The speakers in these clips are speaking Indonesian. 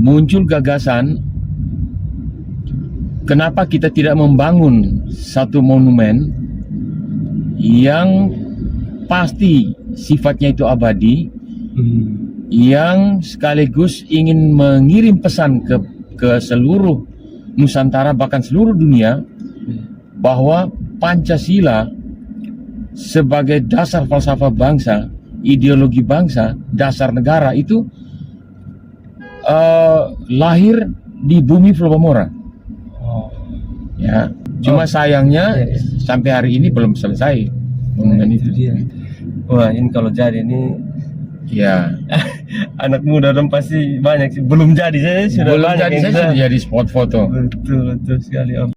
muncul gagasan, kenapa kita tidak membangun satu monumen yang pasti sifatnya itu abadi, yang sekaligus ingin mengirim pesan ke seluruh Nusantara, bahkan seluruh dunia, bahwa Pancasila sebagai dasar falsafah bangsa, ideologi bangsa, dasar negara itu lahir di bumi Flobamora. Ya, cuma sayangnya sampai hari ini belum selesai monumen itu. Dia. Wah, ini kalau jadi ini Ya, anak muda dong pasti banyak sih. Belum jadi saya sudah belum banyak jadi, yang saya bisa. sudah jadi spot foto. Betul sekali Om.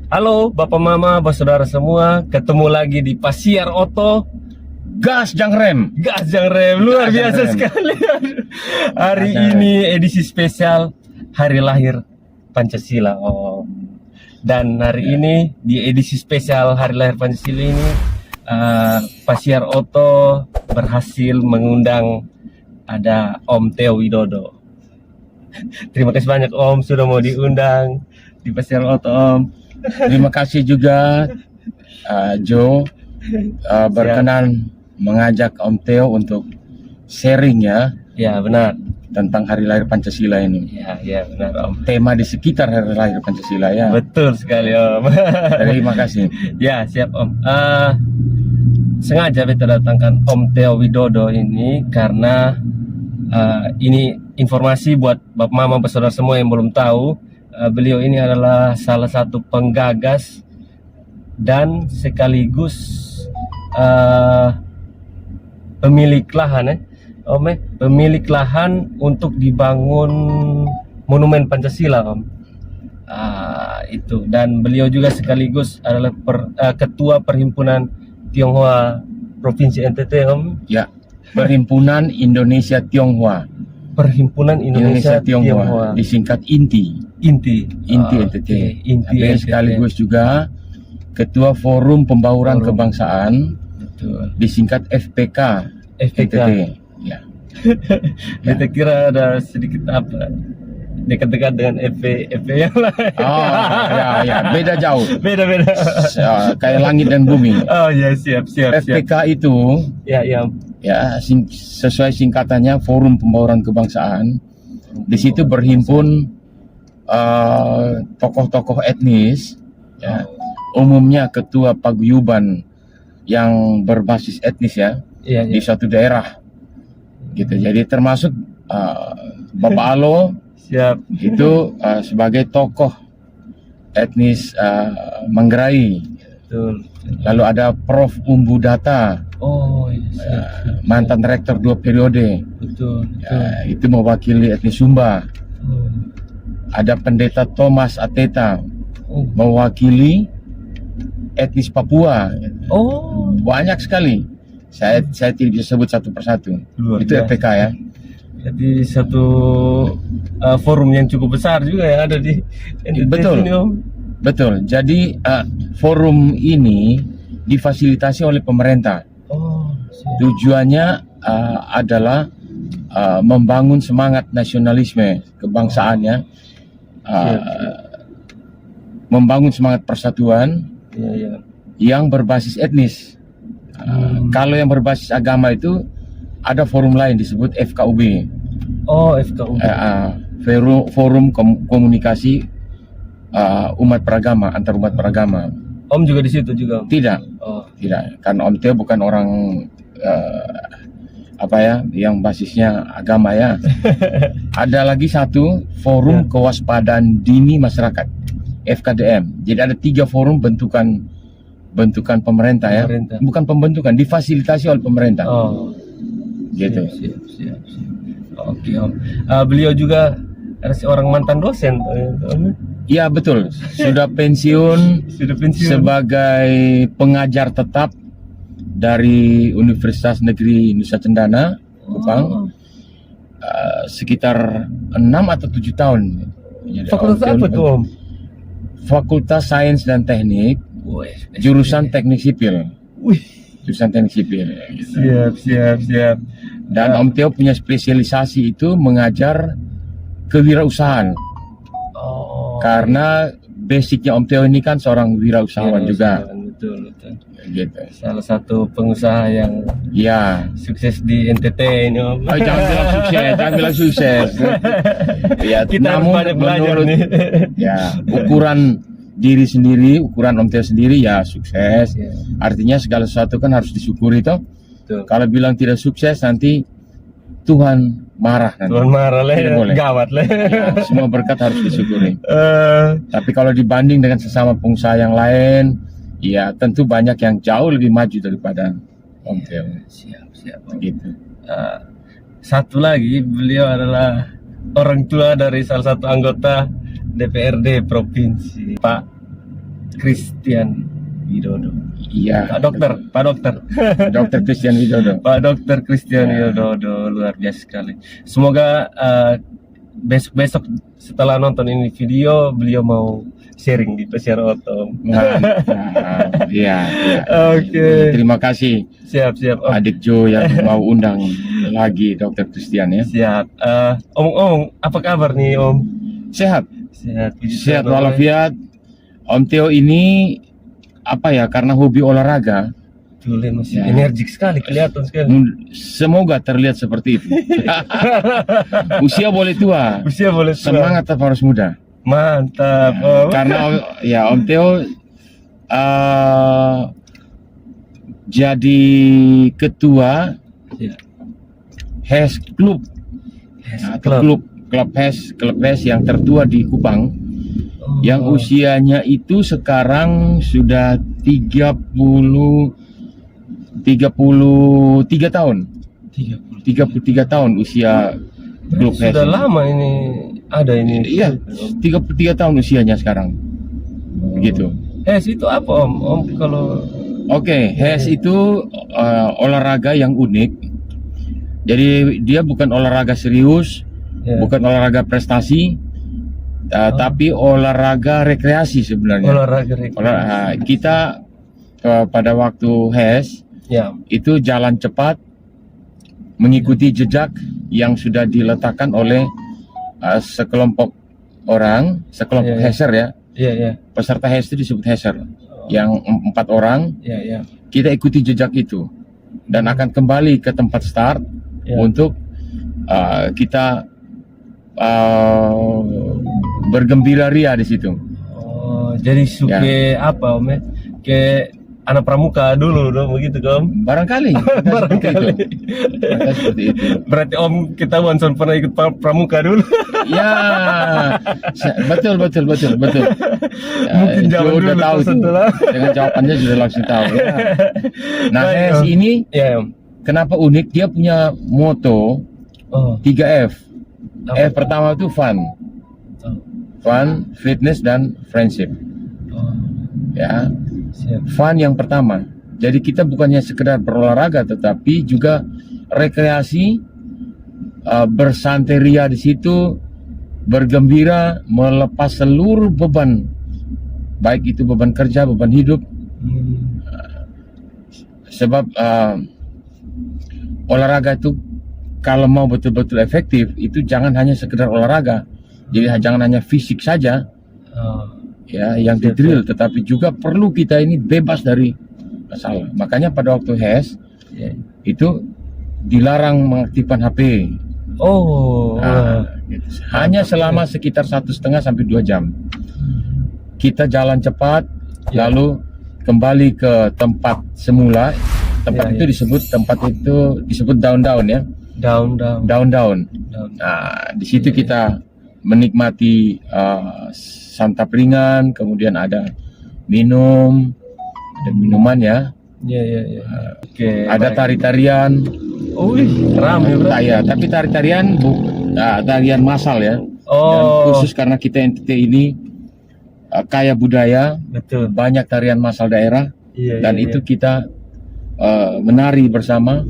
Halo Bapak Mama, Saudara semua, ketemu lagi di Pasiar Oto Gas Jangrem. Gas Jangrem, luar Gas biasa Jangrem. sekali. Hari Gas Jangrem. ini edisi spesial Hari Lahir Pancasila Om. Dan hari ini di edisi spesial Hari Lahir Pancasila ini Pasiar Oto berhasil mengundang ada Om Theo Widodo. Terima kasih banyak Om sudah mau diundang di Pasiar Oto Om. Terima kasih juga Joe berkenan mengajak Om Theo untuk sharing ya Ya benar. tentang Hari Lahir Pancasila ini. Ya benar Om. Tema di sekitar Hari Lahir Pancasila ya. Betul sekali Om. Terima kasih. Ya siap Om. Sengaja beta datangkan Om Theo Widodo ini karena ini informasi buat Bapak Mama Saudara semua yang belum tahu. Beliau ini adalah salah satu penggagas dan sekaligus pemilik lahan pemilik lahan untuk dibangun monumen Pancasila Om. Itu, dan beliau juga sekaligus adalah ketua Perhimpunan Tionghoa Provinsi NTT Om. Ya, Perhimpunan Indonesia Tionghoa. Perhimpunan Indonesia Tionghoa, disingkat INTI. Inti NTT. Okay. Inti Dan NTT. sekaligus juga Ketua Forum Pembauran Kebangsaan, Betul. disingkat FPK. FPK. NTT. Ya. Kita kira ada sedikit apa dekat-dekat dengan FP yang lain. Oh, ya, beda jauh. Beda. Kayak langit dan bumi. Oh ya, siap. FPK itu Ya. sesuai singkatannya Forum Pembauran Kebangsaan. Di situ berhimpun tokoh-tokoh etnis, ya, umumnya ketua paguyuban yang berbasis etnis ya, Iya. di suatu daerah, gitu. Jadi termasuk Bapak Alo Siap. itu sebagai tokoh etnis Manggarai. Betul. Lalu ada Prof. Umbu Data, Oh iya, siap. mantan rektor 2 periode, Betul. itu mewakili etnis Sumba. Oh. Ada Pendeta Thomas Ateta, Oh. mewakili etnis Papua. Oh. Banyak sekali. Saya tidak bisa sebut satu persatu. Luar Itu biasa. FPK ya. Jadi satu forum yang cukup besar juga yang ada di NTT Betul. ini Om. Betul. Jadi forum ini difasilitasi oleh pemerintah. Oh, siap. Tujuannya adalah membangun semangat nasionalisme kebangsaannya, membangun semangat persatuan Iya. yang berbasis etnis. Kalau yang berbasis agama itu ada forum lain disebut FKUB, Oh, FKU. Forum Komunikasi Umat Beragama, antar umat beragama. Om juga di situ juga, Om? Tidak, Oh, tidak. Karena Om Teo bukan orang yang basisnya agama ya. Ada lagi satu forum kewaspadaan dini masyarakat, FKDM. Jadi ada 3 forum bentukan pemerintah ya, Pemerintah. bukan pembentukan, difasilitasi oleh pemerintah. oh, Gitu. siap. Oke, Om. Beliau juga ada seorang mantan dosen, Om. Ya betul, sudah pensiun Sudah pensiun. sebagai pengajar tetap dari Universitas Negeri Nusa Cendana, Kupang. Oh. Sekitar 6 atau 7 tahun. Jadi, Fakultas Om Teo apa tuh, Om? Fakultas Sains dan Teknik, Wih, jurusan Teknik Sipil. Wih, Jurusan Teknik Sipil. siap. Dan Om Teo punya spesialisasi itu mengajar kewirausahaan. Oh. Karena basicnya Om Teo ini kan seorang wirausahawan juga. Betul. Gitu. Salah satu pengusaha yang Ya. sukses di NTT ini, Om. Oh, jangan bilang sukses. Ya, Kita harus namun banyak belajar menurut nih. ya ukuran diri sendiri, ukuran Om Teo sendiri ya sukses. Ya, Artinya segala sesuatu kan harus disyukuri toh. betul. Kalau bilang tidak sukses nanti Tuhan marah nanti. Tuan marah lah, Tidak boleh. gawat lah. Ya, semua berkat harus disyukuri. Eh, Tapi kalau dibanding dengan sesama pengusaha yang lain, ya tentu banyak yang jauh lebih maju daripada Om Teo. siap, Om. Gitu. Satu lagi, beliau adalah orang tua dari salah satu anggota DPRD provinsi, Pak Christian Widodo. Iya. Pak Dokter. Dr. Christian Widodo. Pak Dokter Christian Widodo, luar biasa sekali. Semoga besok-besok setelah nonton ini video, beliau mau sharing di PCR Auto. Mantap. Iya. Oke. Terima kasih Siap, Om. adik Jo yang mau undang lagi Dr. Christian ya. Siap. Om, apa kabar nih, Om? Sehat. Puji Sehat Tuhan, Om. walafiat. Om Teo ini karena hobi olahraga, Betul, masih Ya. energik sekali, kelihatan sekali. semoga terlihat seperti itu. Usia boleh tua, Usia boleh tua. semangat tetap harus muda. Mantap, Om. Karena Om Teo jadi ketua Ya. HES Club, atau klub HES yang tertua di Kupang, Oh. yang usianya itu sekarang sudah 33 tahun. 33 tahun usia klub HES. Sudah lama ini ada ini. Iya, 33 tahun usianya sekarang. Begitu. Itu apa, Om? Om kalau Oke, HES itu olahraga yang unik. Jadi dia bukan olahraga serius, ya, bukan olahraga prestasi, tapi olahraga rekreasi sebenarnya. olahraga Kita pada waktu HES ya, itu jalan cepat mengikuti jejak yang sudah diletakkan oleh sekelompok orang, sekelompok Ya, ya. HESer ya. Iya. Peserta HES itu disebut HESer. Yang 4 orang, Iya. kita ikuti jejak itu dan akan kembali ke tempat start Ya. untuk kita bergembira ria di situ. Oh, jadi suke apa, Om? Ke anak pramuka dulu dong, begitu, Om? Barangkali Barangkali. seperti itu. Berarti Om ketahuan pernah ikut pramuka dulu. Ya, betul. Mungkin zaman Jo udah dulu tahu tuh. setelah. Dengan jawabannya sudah langsung tahu. Ya. Nah, Baik, HES Om. ini Ya, Om. kenapa unik? Dia punya moto Oh, 3F. apa? F pertama itu fun, fitness dan friendship. Oh, Ya, siap. fun yang pertama. Jadi kita bukannya sekedar berolahraga, tetapi juga rekreasi, bersanteria di situ, bergembira, melepas seluruh beban, baik itu beban kerja, beban hidup. Sebab olahraga itu kalau mau betul-betul efektif itu jangan hanya sekedar olahraga. Jadi jangan hanya fisik saja Oh, ya yang Siap, didrill, tetapi juga perlu kita ini bebas dari masalah. Makanya pada waktu HES ya. itu dilarang mengaktifkan HP. Oh, Gitu. Hanya selama sekitar 1,5 sampai 2 jam. Kita jalan cepat, Ya. lalu kembali ke tempat semula. Tempat Ya, itu disebut daun-daun ya. Daun-daun. Daun-daun. Nah, di situ kita menikmati santap ringan, kemudian ada minuman ya. Ya. Oke. Ada baik. tari-tarian. Oh, ramai bro. Ya, tapi tarian massal ya. Dan Oh, khusus karena kita NTT ini kaya budaya, betul. banyak tarian massal daerah, Iya, dan iya, itu kita menari bersama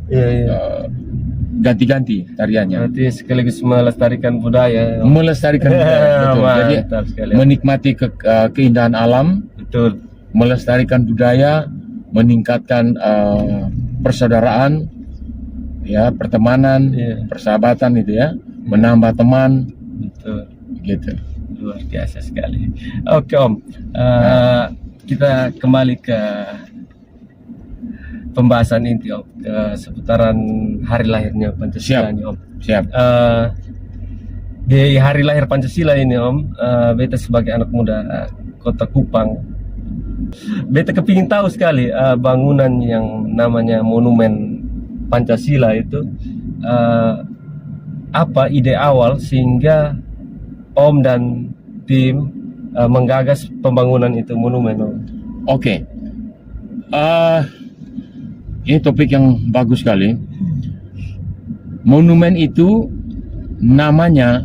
Iya. ganti-ganti tariannya, Berarti sekaligus melestarikan budaya. melestarikan budaya, betul. Jadi Mantap sekali. menikmati keindahan alam, Betul. melestarikan budaya, meningkatkan persaudaraan, ya, pertemanan, Iya. persahabatan itu ya, menambah teman, Betul. gitu. Luar biasa sekali. Oke Om, kita kembali ke pembahasan inti Om, ke seputaran hari lahirnya Pancasila Siap. ini Om. Siap. Di hari lahir Pancasila ini Om, beta sebagai anak muda Kota Kupang, beta kepingin tahu sekali bangunan yang namanya Monumen Pancasila itu, apa ide awal sehingga Om dan tim menggagas pembangunan itu monumen Om. Oke. Ini topik yang bagus sekali. Monumen itu namanya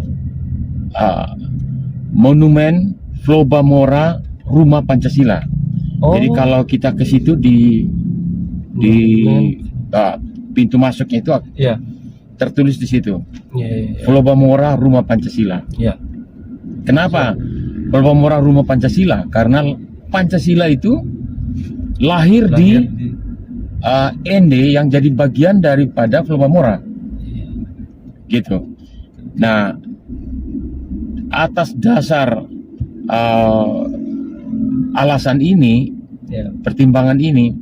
Monumen Floba Mora Rumah Pancasila. Oh. Jadi kalau kita ke situ di pintu masuknya itu Iya. tertulis di situ Iya. Floba Mora Rumah Pancasila. Iya. Kenapa Floba Mora Rumah Pancasila? Karena Pancasila itu lahir di ND yang jadi bagian daripada Floba Mora, gitu. Nah, atas dasar alasan ini, Iya. pertimbangan ini,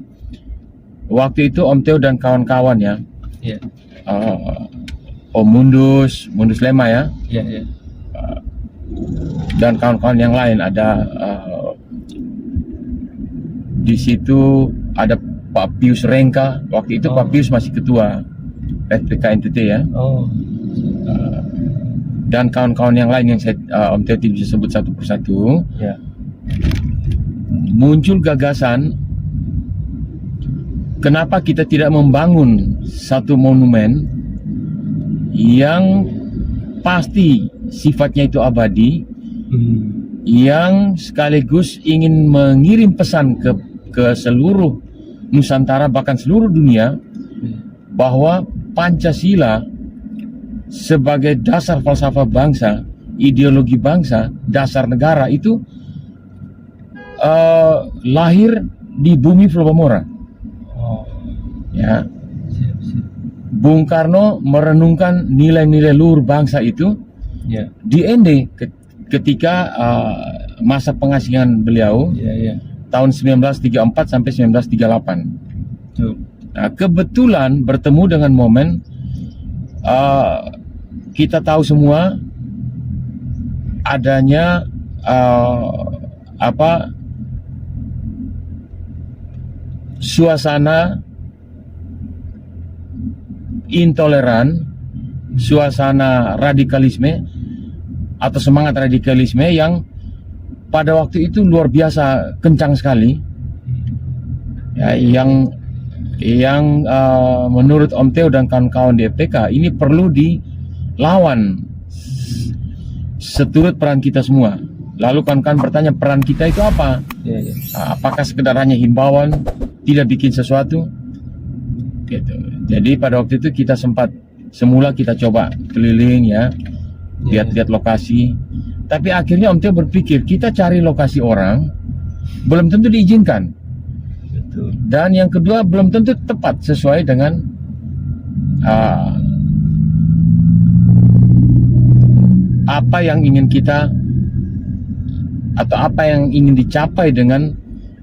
waktu itu Om Teo dan kawan-kawan ya, Iya. Om Mundus Lema ya, Iya. dan kawan-kawan yang lain, ada di situ ada Pak Pius Rengka. Waktu itu Pak Pius masih ketua FPK NTT ya. Oh. Dan kawan-kawan yang lain yang saya Om Teo tidak bisa sebut satu persatu. Ya. Muncul gagasan, kenapa kita tidak membangun satu monumen yang pasti sifatnya itu abadi, yang sekaligus ingin mengirim pesan ke seluruh Nusantara, bahkan seluruh dunia, bahwa Pancasila sebagai dasar falsafah bangsa, ideologi bangsa, dasar negara itu lahir di bumi Floba Mora. Oh. Ya, Siap. Bung Karno merenungkan nilai-nilai luhur bangsa itu Ya. di ND ketika masa pengasingan beliau Iya. tahun 1934 sampai 1938. Betul. Nah, kebetulan bertemu dengan momen kita tahu semua adanya suasana intoleran, suasana radikalisme atau semangat radikalisme yang pada waktu itu luar biasa kencang sekali, ya, yang menurut Om Teo dan kawan-kawan di FPK ini perlu dilawan seturut peran kita semua. Lalu kawan-kawan bertanya, peran kita itu apa? Iya. Apakah sekedar hanya himbauan, tidak bikin sesuatu? Gitu. Jadi pada waktu itu kita semula kita coba keliling ya, lihat-lihat lokasi. Tapi akhirnya Om Teo berpikir, kita cari lokasi orang belum tentu diizinkan. Betul. Dan yang kedua, belum tentu tepat sesuai dengan apa yang ingin kita atau apa yang ingin dicapai dengan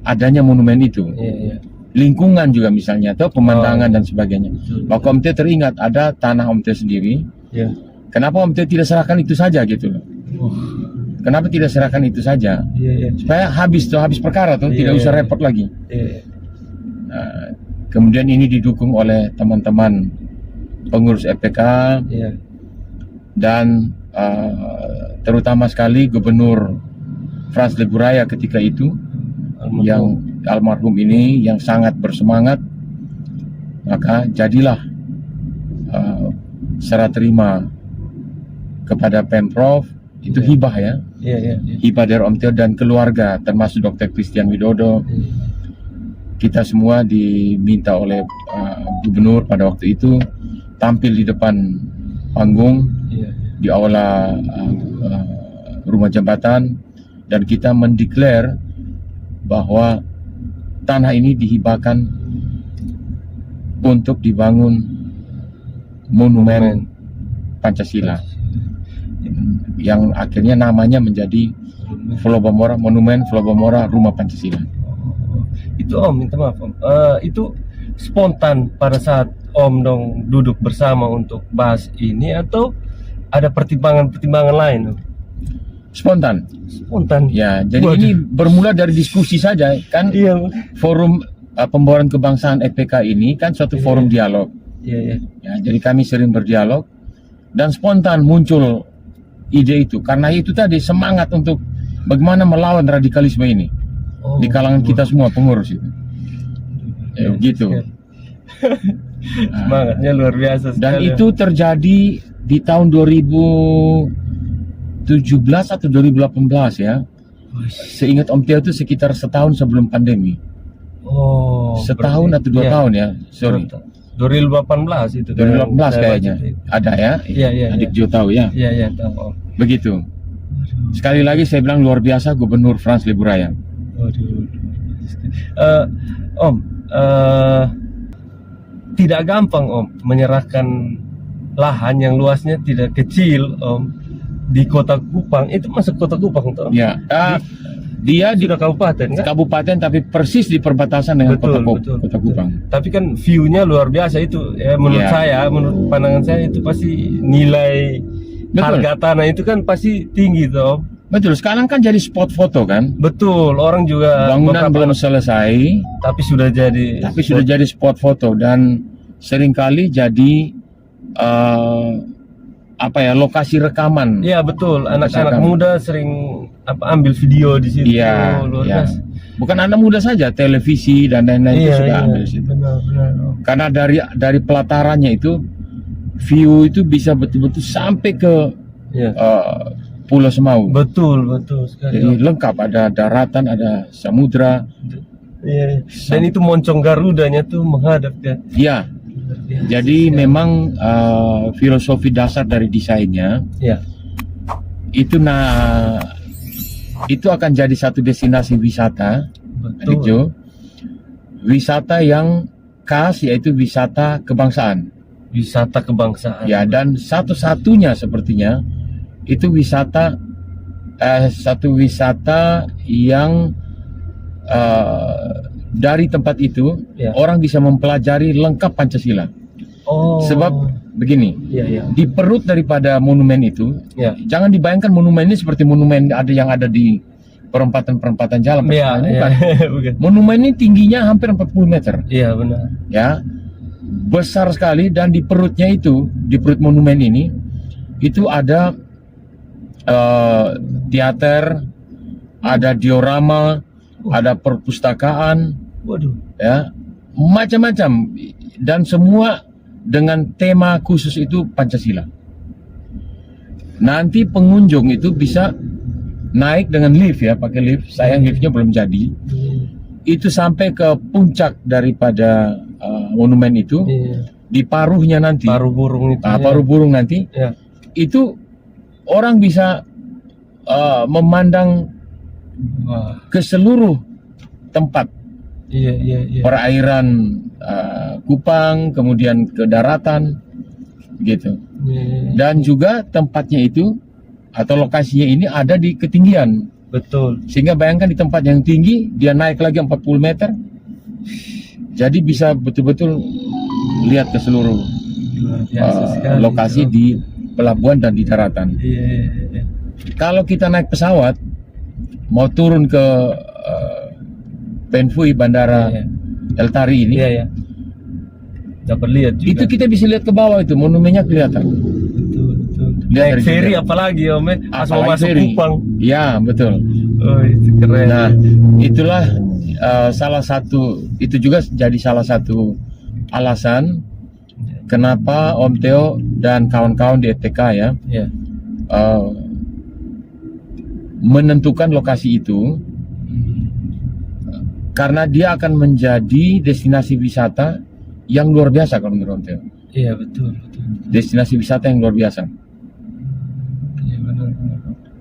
adanya monumen itu. Iya. Lingkungan juga misalnya, atau pemandangan dan sebagainya. Betul. Maka Om Teo teringat ada tanah Om Teo sendiri. Iya. Kenapa Om Teo tidak serahkan itu saja gitu loh? Kenapa tidak serahkan itu saja? Iya, iya. Supaya habis perkara tuh, Iya, tidak usah iya. repot lagi. Iya. Nah, kemudian ini didukung oleh teman-teman pengurus FPK Iya. dan terutama sekali Gubernur Frans Leburaya ketika itu yang almarhum ini yang sangat bersemangat, maka jadilah serah terima kepada Pemprov itu Iya. hibah ya, Iya, iya, iya. hibah dari Om Teo dan keluarga termasuk Dr. Christian Widodo. Kita semua diminta oleh gubernur pada waktu itu tampil di depan panggung Iya, iya. di aula rumah jabatan dan kita mendeklar bahwa tanah ini dihibahkan untuk dibangun monumen Pancasila yang akhirnya namanya menjadi Flobamora, Monumen Flobamora Rumah Pancasila. Itu Om, minta maaf Om. Itu spontan pada saat Om dong duduk bersama untuk bahas ini atau ada pertimbangan-pertimbangan lain Om? Spontan. Spontan. Ya, jadi Waduh. ini bermula dari diskusi saja kan. Iya. Forum pembawaan kebangsaan FPK ini kan suatu forum dialog. Iya, iya. Ya, jadi kami sering berdialog dan spontan muncul ide itu karena itu tadi semangat untuk bagaimana melawan radikalisme ini Oh, di kalangan kita semua pengurus itu. Ya, begitu. Semangatnya luar biasa Dan sekali. itu terjadi di tahun 2017 atau 2018 ya. Seingat Om Teo itu sekitar setahun sebelum pandemi. Oh, Setahun berarti- atau 2 iya. tahun ya. Sorry. 2018 itu. 2018 saya kayaknya. baca itu. Ada ya. Iya, iya, Adik iya. Jo tahu ya. Iya, iya, tahu Om. Begitu. Sekali lagi saya bilang luar biasa Gubernur Frans Leburaya. Waduh. Om, tidak gampang Om menyerahkan lahan yang luasnya tidak kecil Om di Kota Kupang. Itu masuk Kota Kupang toh? Ya. Dia di Sudah kabupaten kan? kabupaten tapi persis di perbatasan dengan Kota Kupang. Tapi kan view-nya luar biasa itu. Ya, menurut Iya. saya, menurut pandangan saya itu pasti nilai Betul. harga tanah itu kan pasti tinggi toh. Om. Betul, sekarang kan jadi spot foto kan. Betul, orang juga Bangunan beberapa- belum selesai, tapi sudah jadi sudah jadi spot foto dan seringkali jadi lokasi rekaman. Iya betul, anak-anak Misalkan- muda sering ambil video di situ. Iya, Luar iya. biasa. Bukan anak muda saja, televisi dan lain-lain itu sudah ambil di situ. Benar. Om. Karena dari pelatarannya itu view itu bisa betul-betul sampai ke Iya. Pulau Semau. Betul sekali. Jadi Om. lengkap, ada daratan, ada samudra. Iya. Dan itu moncong Garudanya tuh menghadap kan. Ya, Luar biasa jadi sekali. memang filosofi dasar dari desainnya Iya. itu akan jadi satu destinasi wisata, Adik Betul. Jo. Wisata yang khas yaitu wisata kebangsaan. Wisata kebangsaan. Ya, dan satu-satunya sepertinya itu satu wisata yang dari tempat itu Ya. orang bisa mempelajari lengkap Pancasila. Oh. Sebab begini, Iya. di perut daripada monumen itu, Ya. jangan dibayangkan monumen ini seperti monumen yang ada di perempatan jalan. Iya. Bukan. Bukan. Monumen ini tingginya hampir 40 meter, Iya benar. ya, besar sekali dan di perutnya itu, di perut monumen ini, itu ada teater, ada diorama, ada perpustakaan, Waduh. ya, macam-macam dan semua dengan tema khusus itu Pancasila. Nanti pengunjung itu bisa naik dengan lift ya, pakai lift. Sayang liftnya belum jadi. Itu sampai ke puncak daripada monumen itu, Iya. di paruhnya nanti, Paruh burung itu. paruh burung nanti, Ya. itu orang bisa memandang Wah. ke seluruh tempat Iya. perairan Kupang, kemudian ke daratan, gitu. Iya. Dan juga tempatnya itu atau lokasinya ini ada di ketinggian, Betul. sehingga bayangkan di tempat yang tinggi dia naik lagi 40 meter, jadi bisa betul-betul lihat ke seluruh Luar biasa sekali. lokasi Om. di pelabuhan dan di daratan. Iya. kalau kita naik pesawat mau turun ke Penfui Bandara Iya, El Tari ini, iya, iya. Dapat lihat juga. itu kita bisa lihat ke bawah, itu monumennya kelihatan. Betul, betul. Lihat Naik dari ferry jendela. apalagi Om, pas mau Apalagi masuk ferry. Kupang. Ya, betul. Oh, itu keren. Nah, itulah salah satu, itu juga jadi salah satu alasan kenapa Om Theo dan kawan-kawan di ETK ya Ya. menentukan lokasi itu, karena dia akan menjadi destinasi wisata yang luar biasa kalau menurut Om Theo. Iya, betul, betul. Destinasi wisata yang luar biasa. Iya, benar, benar.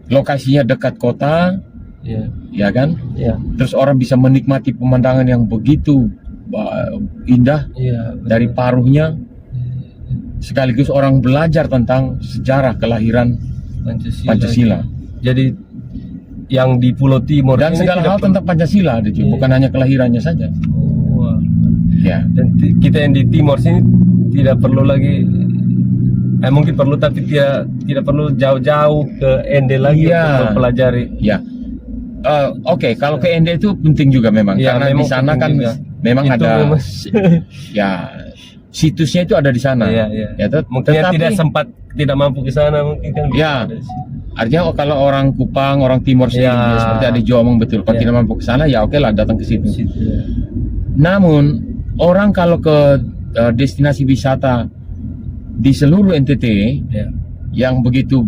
Lokasinya dekat kota, Iya, ya kan? iya. Terus orang bisa menikmati pemandangan yang begitu indah Iya, betul. dari Paruhnya, sekaligus orang belajar tentang sejarah kelahiran Pancasila. Jadi yang di Pulau Timur Dan ini segala tidak hal tentang Pancasila ada juga, Iya. bukan hanya kelahirannya saja. Wah. Ya, Dan kita yang di Timur sini tidak perlu lagi, mungkin perlu tapi tidak perlu jauh-jauh ke Ende lagi Iya. untuk mempelajari. ya. Oke, kalau ke Ende itu penting juga memang, Iya, karena di memang sana penting kan juga. memang Itu ada memang- ya situsnya itu ada di sana. Iya, iya. Ya, Mungkin tidak sempat, tidak mampu ke sana mungkin kan. Ya. ada di sini. Artinya kalau orang Kupang, orang Timur sini, Ya. ya, seperti ada Jawa omong betul. Kalau Ya. tidak mampu ke sana, ya oke lah datang ke situ. Situ, ya. Namun orang kalau ke destinasi wisata di seluruh NTT Ya. yang begitu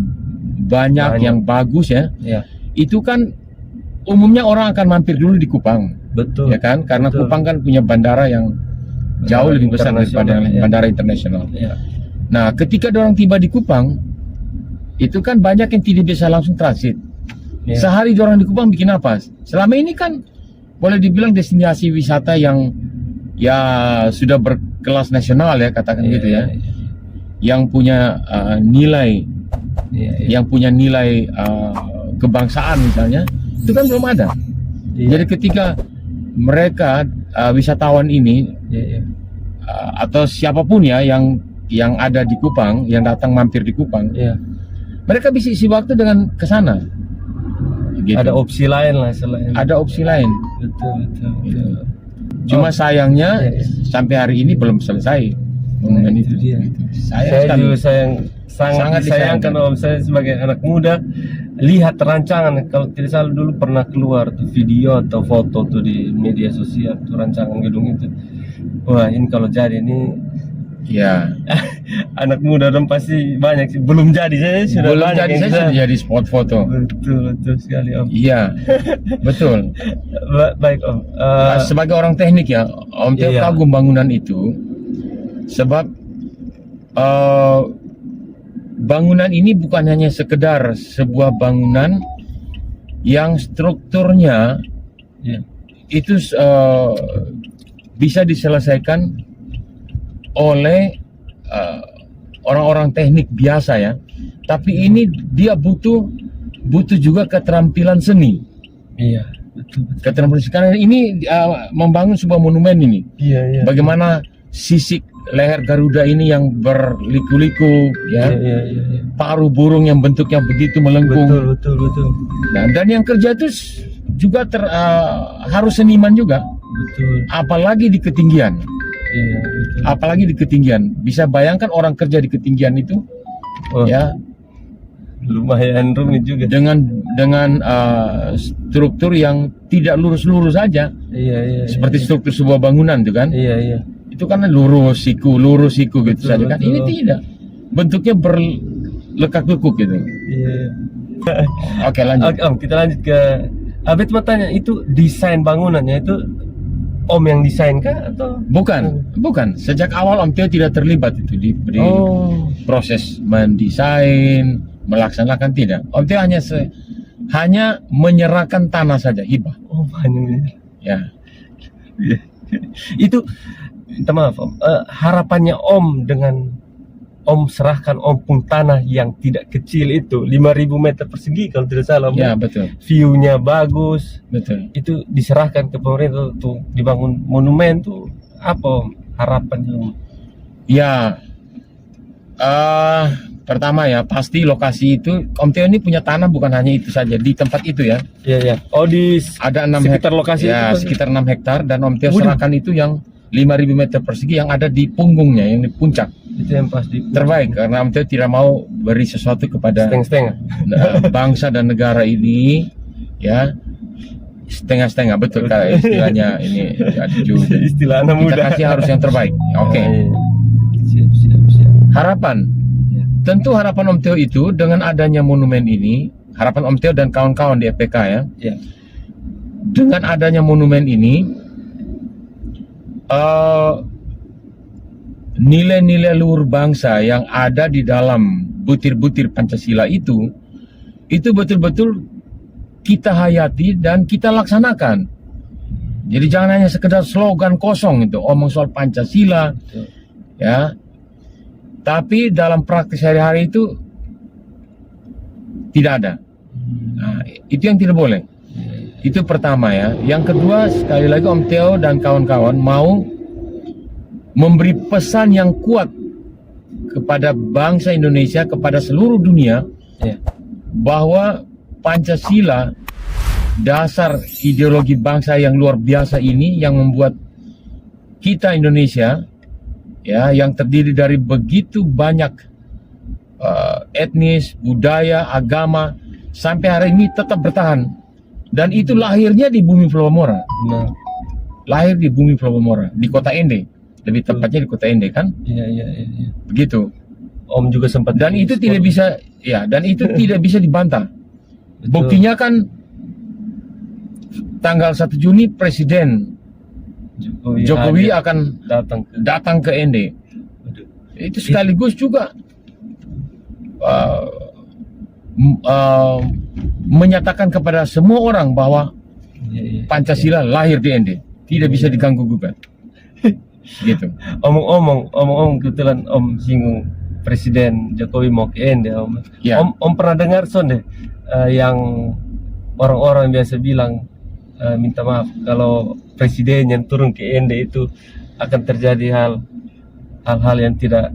banyak yang bagus ya, Ya. itu kan umumnya orang akan mampir dulu di Kupang, Betul. ya kan? Karena Betul. Kupang kan punya bandara yang jauh lebih besar daripada Internasional, ya. bandara internasional. Ya. Nah, ketika orang tiba di Kupang, itu kan banyak yang tidak bisa langsung transit. Ya. Sehari orang di Kupang bikin apa? Selama ini kan boleh dibilang destinasi wisata yang ya sudah berkelas nasional ya, katakan gitu ya, yang punya nilai, Ya, ya. yang punya nilai kebangsaan misalnya, itu kan belum ada. Iya. Jadi ketika mereka wisatawan ini Ya, ya. atau siapapun ya yang ada di Kupang, yang datang mampir di Kupang, Ya. mereka bisa isi waktu dengan ke sana. Gitu. Ada opsi lain lah selain. Ada opsi lain. Betul, betul, betul. Cuma sayangnya Ya, ya. sampai hari ini belum selesai monumen Nah, itu. itu dia. Gitu. Sayang Saya sekali. juga sangat Sangat disayangkan disayangkan. Om, saya sebagai anak muda lihat rancangan, kalau tidak salah dulu pernah keluar tuh video atau foto tuh di media sosial tuh rancangan gedung itu. Wah, ini kalau jadi ini Ya, anak muda dan pasti banyak sih. Belum jadi, saya sudah belum banyak jadi yang saya bisa. sudah jadi spot foto. Betul, betul sekali Om. Iya, betul. Baik Om. Sebagai orang teknik ya, Om Theo Iya. kagum bangunan itu, sebab bangunan ini bukan hanya sekedar sebuah bangunan yang strukturnya Ya. itu bisa diselesaikan oleh orang-orang teknik biasa ya, tapi ini dia butuh juga keterampilan seni. Iya, betul, betul. Keterampilan seni. Karena ini membangun sebuah monumen ini. Iya, iya. Bagaimana sisik leher Garuda ini yang berliku-liku Iya, ya, iya, iya, iya. paruh burung yang bentuknya begitu melengkung. Betul, betul, betul. Nah, dan yang kerja itu juga harus seniman juga, Betul. apalagi di ketinggian. Iya, betul. Apalagi di ketinggian, bisa bayangkan orang kerja di ketinggian itu Wah, ya lumayan rumit juga. dengan struktur yang tidak lurus-lurus saja, Iya, iya. seperti struktur sebuah bangunan itu kan, Iya, iya. itu kan lurus siku gitu Betul, saja kan. betul. Ini tidak, bentuknya berlekak-lekuk gitu. Iya. Oke, lanjut. Oke, Om, kita lanjut ke Abet mau tanya, itu desain bangunannya itu Om yang desain kah atau? Bukan. Sejak awal Om Theo tidak terlibat itu di Oh, proses mendesain, melaksanakan, tidak. Om Theo hanya menyerahkan tanah saja, hibah. oh banyak. Ya. Itu minta maaf Om, harapannya Om dengan Om serahkan Om pun tanah yang tidak kecil itu 5.000 meter persegi kalau tidak salah Om. Ya, betul. View-nya bagus, Betul. itu diserahkan ke pemerintah untuk dibangun monumen tuh apa Om harapannya Om? Ya, Pertama ya, pasti lokasi itu Om Teo ini punya tanah bukan hanya itu saja di tempat itu ya. Iya, iya. Oh, di Ada 6 sekitar lokasi ya, itu. sekitar 6 hektar dan Om Teo Waduh. serahkan itu yang 5.000 meter persegi yang ada di punggungnya, yang di puncak. Itu yang pas di Terbaik karena Om Teo tidak mau beri sesuatu kepada setengah-setengah. bangsa dan negara ini ya setengah-setengah, betul kayak istilahnya ini attitude. Istilah anak Kita muda. kasih harus yang terbaik. Oke. Iya. Siap. Harapan. Ya. Tentu harapan Om Teo itu dengan adanya monumen ini, harapan Om Teo dan kawan-kawan di FPK ya, Ya. dengan adanya monumen ini, nilai-nilai luhur bangsa yang ada di dalam butir-butir Pancasila itu betul-betul kita hayati dan kita laksanakan. Jadi jangan hanya sekedar slogan kosong itu, omong soal Pancasila, Betul. ya. Tapi dalam praktik sehari-hari itu tidak ada. Nah, itu yang tidak boleh. Itu pertama ya. Yang kedua, sekali lagi Om Teo dan kawan-kawan mau memberi pesan yang kuat kepada bangsa Indonesia, kepada seluruh dunia, Ya. bahwa Pancasila, dasar ideologi bangsa yang luar biasa ini yang membuat kita Indonesia ya, yang terdiri dari begitu banyak etnis, budaya, agama, sampai hari ini tetap bertahan. Dan itu lahirnya di bumi Pulau Mora. Benar. Lahir di bumi Pulau Mora, di kota Ende. Lebih tepatnya di kota Ende kan? Iya. Begitu. Om juga sempat Dan di itu sport. tidak bisa ya, dan itu tidak bisa dibantah. Betul. Buktinya kan tanggal 1 Juni Presiden Jokowi hadir, akan datang ke Ende. Waduh. Itu sekaligus juga menyatakan kepada semua orang bahwa Iya. Pancasila lahir di Ende, tidak bisa diganggu gugat. Gitu. Omong-omong kebetulan Om singgung Presiden Jokowi mau ke Ende, Om. Ya. Om pernah dengar deh yang orang-orang biasa bilang minta maaf kalau presiden yang turun ke Ende itu akan terjadi hal-hal yang tidak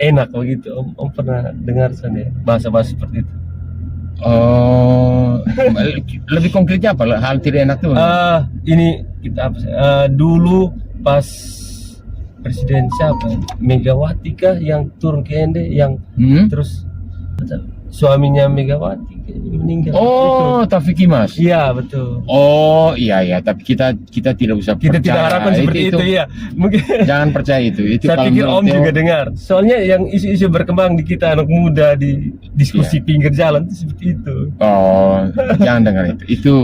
enak begitu. Om pernah dengar ya bahasa-bahasa seperti itu? Lebih konkretnya apa? Hal tidak enak itu? Ini kita dulu pas presiden siapa? Megawati kah yang turun ke Ende yang terus suaminya Megawati meninggal. Oh, Itu. Taufik Kimas. Iya betul. Oh, iya, tapi kita tidak usah Kita percaya. tidak harapkan seperti itu, ya. Mungkin Jangan percaya itu. Itu saya kalau pikir menurut Om Teo, juga dengar. Soalnya yang isu-isu berkembang di kita anak muda di diskusi pinggir jalan itu seperti itu. Oh, jangan dengar itu. Itu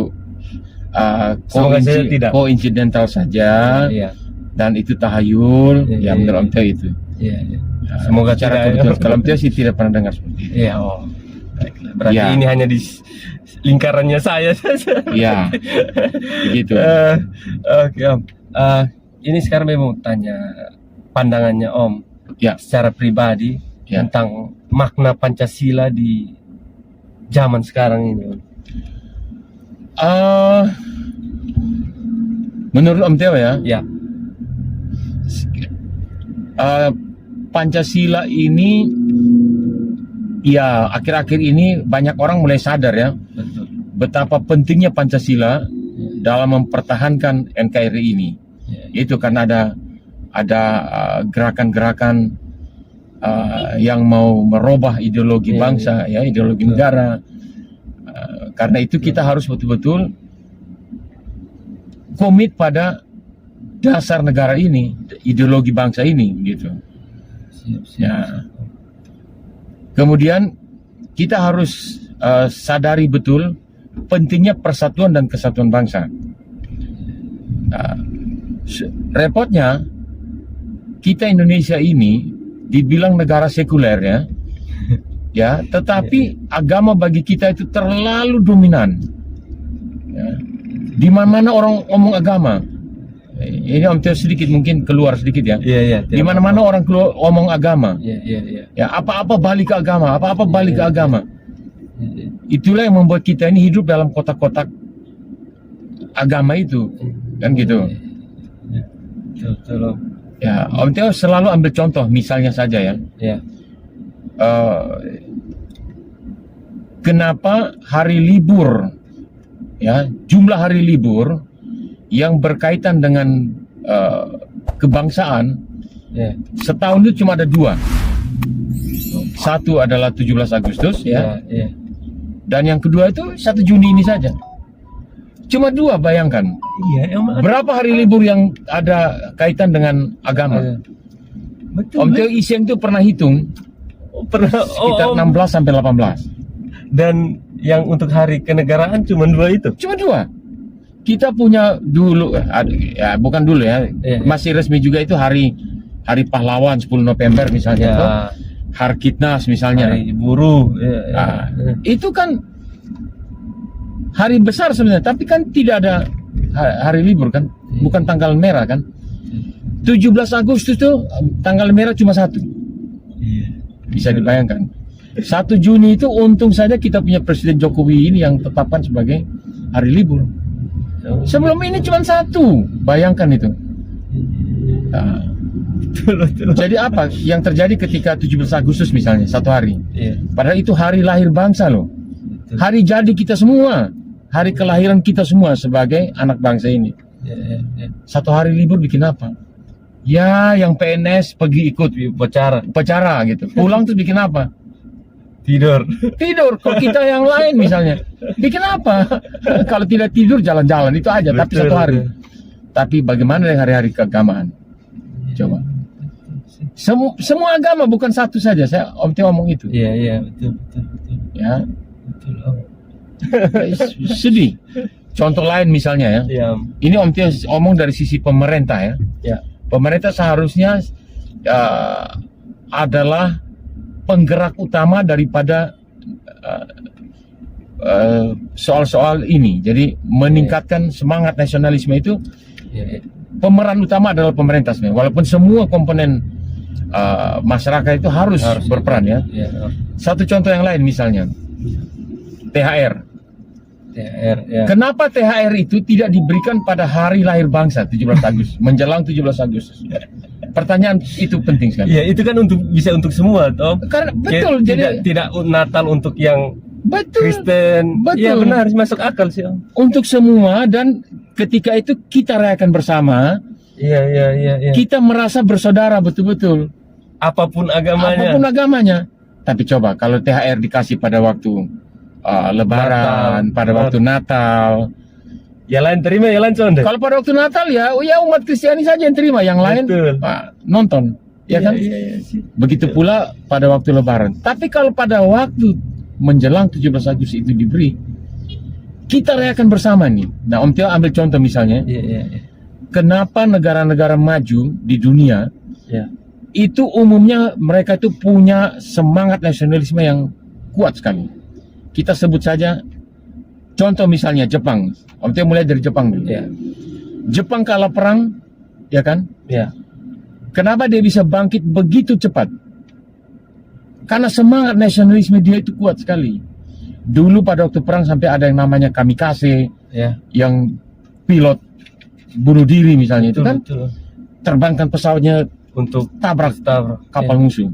Semoga saja tidak. koinsidental saja. Iya. Dan itu tahayul. Iya, Ya menurut Om Teo itu. Iya. Semoga secara tidak. kebetulan. Kalau Om Teo sih tidak pernah dengar seperti itu. Iya, oh. Baiklah. Berarti Ya. ini hanya di lingkarannya saya saja. Iya, begitu. Oke, Om. Ini sekarang saya mau tanya pandangannya Om Ya. secara pribadi Ya. tentang makna Pancasila di zaman sekarang ini, Om. Menurut Om Teo ya, Ya. Pancasila ini ya akhir-akhir ini banyak orang mulai sadar ya Betul. betapa pentingnya Pancasila dalam mempertahankan NKRI ini. Ya. Itu karena ada gerakan-gerakan yang mau merubah ideologi Ya, bangsa ya, ideologi Betul. negara. Karena itu kita harus betul-betul komit pada dasar negara ini, ideologi bangsa ini gitu. Siap. Ya. Kemudian kita harus sadari betul pentingnya persatuan dan kesatuan bangsa. Nah, repotnya kita Indonesia ini dibilang negara sekuler ya, tetapi agama bagi kita itu terlalu dominan. Ya. Di mana-mana orang ngomong agama. Ini Om Teo sedikit mungkin keluar sedikit ya. Iya. Di mana-mana orang keluar ngomong agama. Iya. Ya, apa-apa balik ke agama, apa-apa balik ke agama. Iya. Itulah yang membuat kita ini hidup dalam kotak-kotak agama itu, kan gitu. Ya. Betul, Om. Ya, Om Teo selalu ambil contoh, misalnya saja ya. Ya. kenapa hari libur, ya, jumlah hari libur yang berkaitan dengan kebangsaan setahun itu cuma ada 2. Satu adalah 17 Agustus, ya, dan yang kedua itu 1 Juni ini saja. Cuma 2, bayangkan. Iya, emang Berapa hari libur yang ada kaitan dengan agama? betul. Om Teo Iseng itu pernah hitung Pernah sekitar 16 sampai 18. Dan yang untuk hari kenegaraan cuma 2 itu. Cuma 2. Kita punya dulu, ya bukan dulu ya, masih resmi juga itu hari pahlawan 10 November misalnya, Ya. atau Harkitnas misalnya. Hari buruh. Itu kan hari besar sebenarnya, tapi kan tidak ada hari libur kan, bukan tanggal merah kan. 17 Agustus itu tanggal merah cuma 1. Bisa dibayangkan. 1 Juni itu untung saja kita punya Presiden Jokowi ini yang tetapkan sebagai hari libur. Sebelum ini cuma 1, bayangkan itu. Nah, jadi apa yang terjadi ketika 17 Agustus misalnya, 1 hari? Padahal itu hari lahir bangsa loh. Hari jadi kita semua, hari kelahiran kita semua sebagai anak bangsa ini. 1 hari libur bikin apa? Ya, yang PNS pergi ikut upacara gitu. Pulang tuh bikin apa? Tidur. Kalau kita yang lain misalnya bikin apa? Kalau tidak tidur jalan-jalan itu aja. Tapi 1 hari. Tapi bagaimana dengan hari-hari keagamaan? Coba. Semua agama, bukan satu saja. Om Teo ngomong itu. Iya, betul. Ya, Betul, Om. sedih. Contoh lain misalnya ya. Iya. Ini Om Teo omong dari sisi pemerintah ya. Ya. Pemerintah seharusnya adalah penggerak utama daripada soal-soal ini. Jadi meningkatkan semangat nasionalisme itu, pemeran utama adalah pemerintah sebenarnya. Walaupun semua komponen masyarakat itu harus berperan ya. Satu contoh yang lain misalnya THR. Ya. Kenapa THR itu tidak diberikan pada hari lahir bangsa 17 Agustus, menjelang 17 Agustus? Pertanyaan itu penting sekali. Iya, itu kan bisa untuk semua, toh. Karena betul, tidak Natal untuk yang betul, Kristen. betul. Iya, benar, masuk akal sih, Om. Untuk semua, dan ketika itu kita rayakan bersama. Iya. Kita merasa bersaudara betul-betul. Apapun agamanya. Tapi coba kalau THR dikasih pada waktu Lebaran, pada waktu Natal. Ya lain terima, ya lain condet. Kalau pada waktu Natal ya umat Kristiani saja yang terima, yang lain nonton, ya kan? Iya, sih. Begitu pula pada waktu Lebaran. Tapi kalau pada waktu menjelang 17 Agustus itu diberi, kita rayakan bersama nih. Nah, Om Teo ambil contoh misalnya. Iya. Kenapa negara-negara maju di dunia itu umumnya mereka itu punya semangat nasionalisme yang kuat sekali. Kita sebut saja contoh misalnya Jepang. Om Teo mulai dari Jepang dulu. Jepang kalah perang, ya kan? Kenapa dia bisa bangkit begitu cepat? Karena semangat nasionalisme dia itu kuat sekali. Dulu pada waktu perang sampai ada yang namanya kamikaze, yang pilot bunuh diri misalnya, itu kan terbangkan pesawatnya untuk tabrak kapal musuh.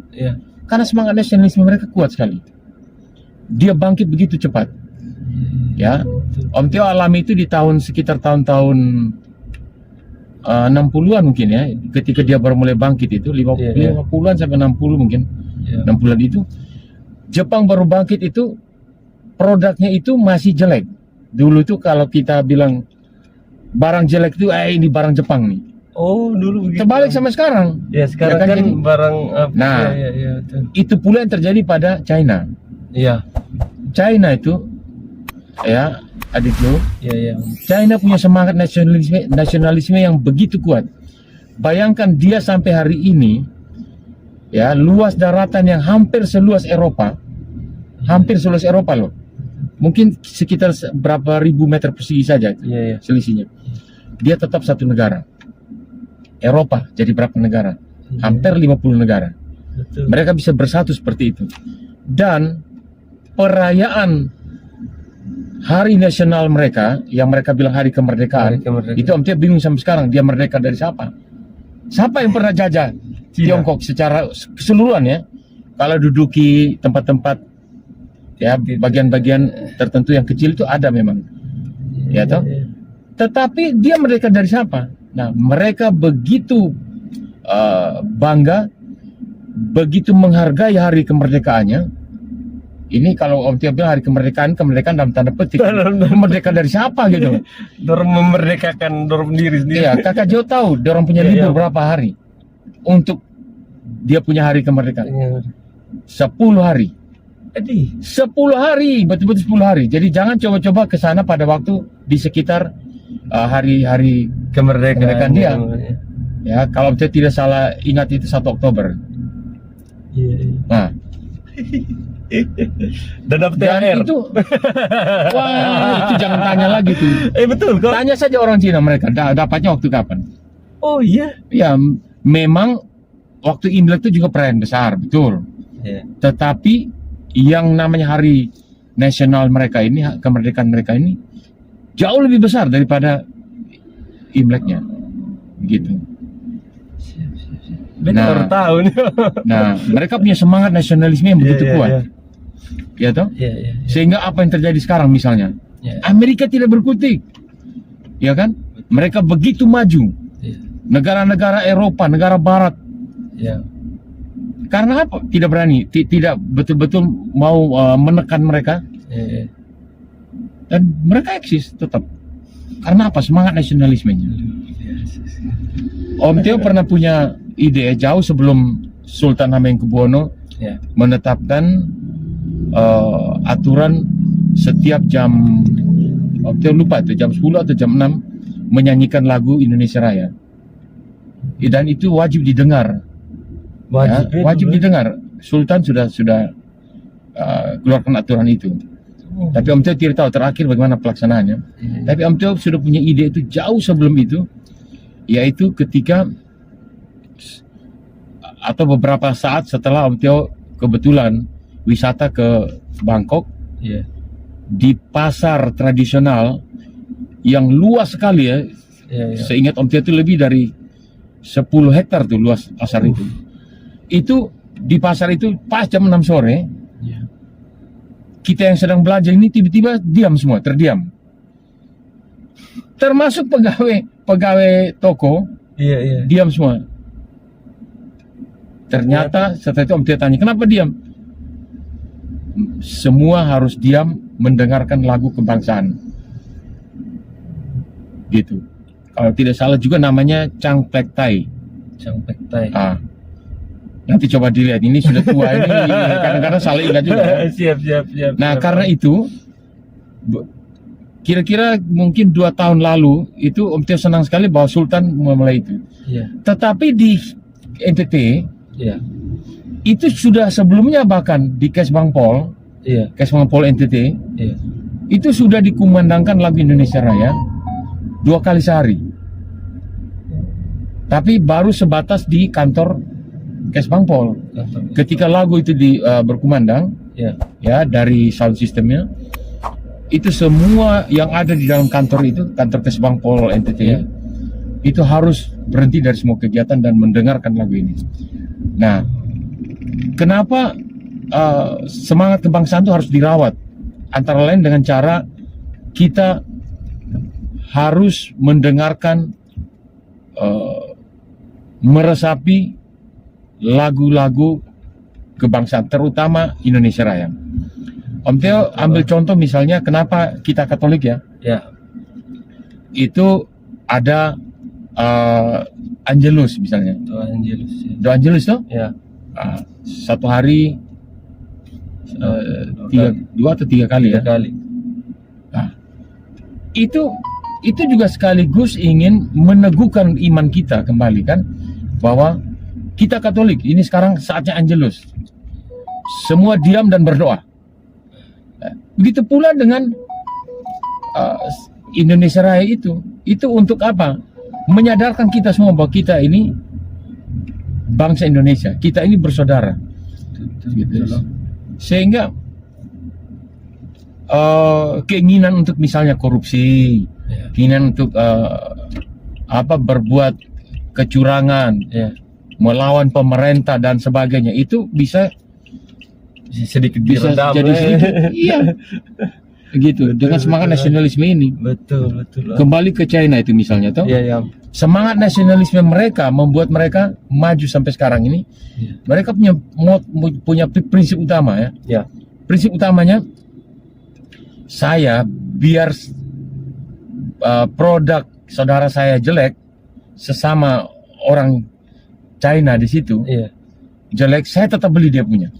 Karena semangat nasionalisme mereka kuat sekali. Dia bangkit begitu cepat. Ya, Om Teo alami itu di sekitar tahun-tahun 60-an mungkin ya, ketika dia baru mulai bangkit itu 50-an sampai 60 mungkin. 60-an itu Jepang baru bangkit itu, produknya itu masih jelek. Dulu itu kalau kita bilang barang jelek itu ini barang Jepang nih. Oh, dulu begitu. Terbalik sama sekarang. Ya, sekarang kan jadi, barang nah, betul. Itu pula yang terjadi pada China. China itu ya, adikku. China punya semangat nasionalisme yang begitu kuat. Bayangkan dia sampai hari ini ya, luas daratan yang hampir seluas Eropa. Hampir seluas Eropa loh. Mungkin sekitar berapa ribu meter persegi saja selisihnya. Dia tetap satu negara. Eropa jadi berapa negara? Hampir 50 negara. Mereka bisa bersatu seperti itu. Dan perayaan hari nasional mereka, yang mereka bilang hari kemerdekaan, itu Om Teo bingung sampai sekarang, dia merdeka dari siapa? Siapa yang pernah jajah Tiongkok secara keseluruhan ya? kalau duduki tempat-tempat ya bagian-bagian tertentu yang kecil itu ada memang, ya toh. Tetapi dia merdeka dari siapa? Nah, mereka begitu bangga, begitu menghargai hari kemerdekaannya. Ini kalau Om Tio bilang hari kemerdekaan dalam tanda petik. Merdeka dari siapa gitu? Dorong memerdekakan dorong diri sendiri. Iya, Kakak Jo tahu, dorong punya Iya, libur iya. berapa hari untuk dia punya hari kemerdekaan? Iya. 10 hari. Jadi 10 hari, betul-betul 10 hari. Jadi jangan coba-coba ke sana pada waktu di sekitar hari-hari kemerdekaan dia. Ya, kalau saya tidak salah ingat itu 1 Oktober. Iya. Nah, Dan dapat dan THR. itu wah, itu jangan tanya lagi tuh. Betul kok. Tanya saja orang Cina mereka dapatnya waktu kapan. Oh iya. Ya, memang waktu Imlek itu juga perayaan besar, betul. Iya. Tetapi yang namanya hari nasional mereka ini, kemerdekaan mereka ini jauh lebih besar daripada Imleknya, begitu. Beta baru tahu nih. Nah, mereka punya semangat nasionalisme yang begitu Iya, kuat, iya. ya toh. Iya, iya. Sehingga apa yang terjadi sekarang misalnya, Iya. Amerika tidak berkutik, ya kan? Mereka begitu maju, Iya. negara-negara Eropa, negara Barat. Iya. Karena apa? Tidak berani, tidak betul-betul mau menekan mereka, Iya. dan mereka eksis tetap. Karena apa? Semangat nasionalismenya. Om Tio pernah punya ide jauh sebelum Sultan Hamengkubuwono Iya. menetapkan aturan setiap jam, Om Tio lupa itu jam 10 atau jam 6 menyanyikan lagu Indonesia Raya. Dan itu wajib didengar. Ya, wajib didengar. Sultan sudah keluarkan aturan itu. Tapi Om Tio tidak tahu terakhir bagaimana pelaksanaannya. Tapi Om Tio sudah punya ide itu jauh sebelum itu, yaitu ketika atau beberapa saat setelah Om Tio kebetulan wisata ke Bangkok, Iya. di pasar tradisional yang luas sekali ya. Iya, iya. Seingat Om Tio itu lebih dari 10 hektar tuh luas pasar itu. Itu di pasar itu pas jam 6 sore, Iya. kita yang sedang belajar ini tiba-tiba diam semua, terdiam. Termasuk pegawai toko, Iya, iya. diam semua. Ternyata setelah itu Om Tio tanya, kenapa diam? Semua harus diam mendengarkan lagu kebangsaan. Gitu. Kalau tidak salah juga namanya Chang Plek Tai. Sampai tai. Nanti coba dilihat, ini sudah tua ini kadang-kadang salah ingat juga. Siap. Nah, siap. karena itu kira-kira mungkin 2 tahun lalu itu Om Tio senang sekali bahwa Sultan memulai itu. Iya. Tetapi di NTT Iya. itu sudah sebelumnya, bahkan di Kesbangpol NTT Iya. itu sudah dikumandangkan lagu Indonesia Raya 2 kali sehari. Tapi baru sebatas di kantor Kesbangpol. Ketika lagu itu berkumandang, Iya. ya dari sound systemnya, itu semua yang ada di dalam kantor itu, kantor Kesbangpol NTT, Iya. itu harus berhenti dari semua kegiatan dan mendengarkan lagu ini. Nah, kenapa semangat kebangsaan itu harus dirawat? Antara lain dengan cara kita harus mendengarkan, meresapi lagu-lagu kebangsaan, terutama Indonesia Raya. Om Tio ambil contoh misalnya kenapa kita Katolik ya, Iya. itu ada Angelus misalnya, Tuh Angelus. Do Angelus toh, Iya. satu hari 2 atau 3 kali ya. 3 kali. Nah, itu juga sekaligus ingin meneguhkan iman kita kembali kan, bahwa kita Katolik ini sekarang saatnya Angelus, semua diam dan berdoa. Begitu pula dengan Indonesia Raya itu untuk apa? Menyadarkan kita semua bahwa kita ini bangsa Indonesia, kita ini bersaudara. Gitu. Sehingga keinginan untuk misalnya korupsi, Iya. keinginan untuk berbuat kecurangan, Iya. melawan pemerintah dan sebagainya, itu bisa sedikit bisa diredam. jadi sedikit. Iya. Begitu, dengan semangat nasionalisme ini. Betul. Kembali ke China itu misalnya toh. Iya, ya. Semangat nasionalisme mereka membuat mereka maju sampai sekarang ini. Iya. Mereka punya prinsip utama ya. Ya. Prinsip utamanya, saya biar produk saudara saya jelek, sesama orang China di situ Iya. jelek, saya tetap beli dia punya.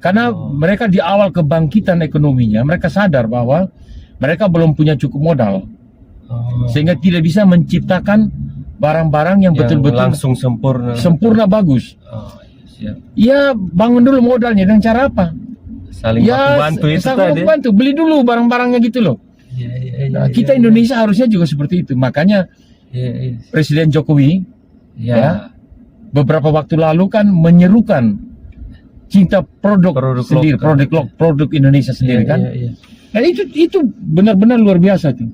Karena mereka di awal kebangkitan ekonominya, mereka sadar bahwa mereka belum punya cukup modal, sehingga tidak bisa menciptakan barang-barang yang betul-betul langsung sempurna. bagus. Siap. Ya bangun dulu modalnya dengan cara apa? Saling bantu itu tadi. Bantu, beli dulu barang-barangnya gitu loh. Nah, kita Indonesia harusnya juga seperti itu. Makanya Presiden Jokowi ya, beberapa waktu lalu kan menyerukan cinta produk sendiri, produk Indonesia sendiri kan. Dan itu benar-benar luar biasa tuh.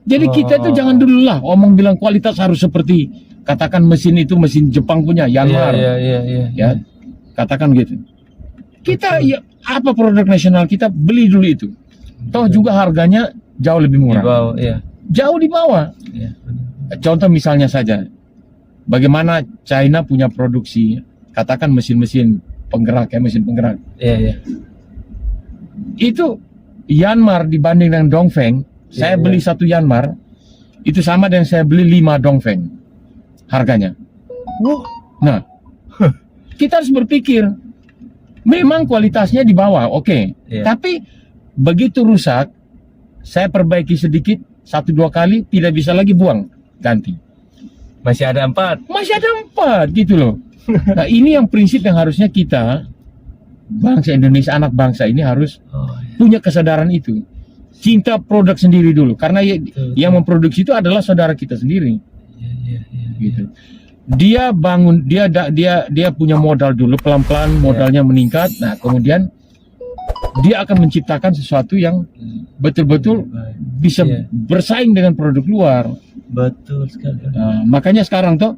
Jadi kita itu jangan dulu lah omong bilang kualitas harus seperti, katakan mesin itu mesin Jepang punya Yanmar. Ya, katakan gitu. Kita ya apa produk nasional kita beli dulu itu. Toh juga harganya jauh lebih murah. Jauh di bawah. Contoh misalnya saja, bagaimana China punya produksi, katakan mesin-mesin penggerak ya, mesin penggerak. Itu Yanmar dibanding dengan Dongfeng, saya beli satu Yanmar itu sama dengan saya beli 5 Dongfeng harganya. Nah, kita harus berpikir, memang kualitasnya di bawah, oke. Tapi begitu rusak, saya perbaiki sedikit, 1-2 kali, tidak bisa lagi buang, ganti. Masih ada 4 gitu loh. Nah, ini yang prinsip yang harusnya kita, bangsa Indonesia, anak bangsa ini harus punya kesadaran itu. Cinta produk sendiri dulu, karena yang memproduksi itu adalah saudara kita sendiri. Gitu. Dia bangun, dia punya modal dulu, pelan-pelan modalnya meningkat. Nah, kemudian dia akan menciptakan sesuatu yang betul-betul bisa bersaing dengan produk luar. Betul sekali. Nah, makanya sekarang toh,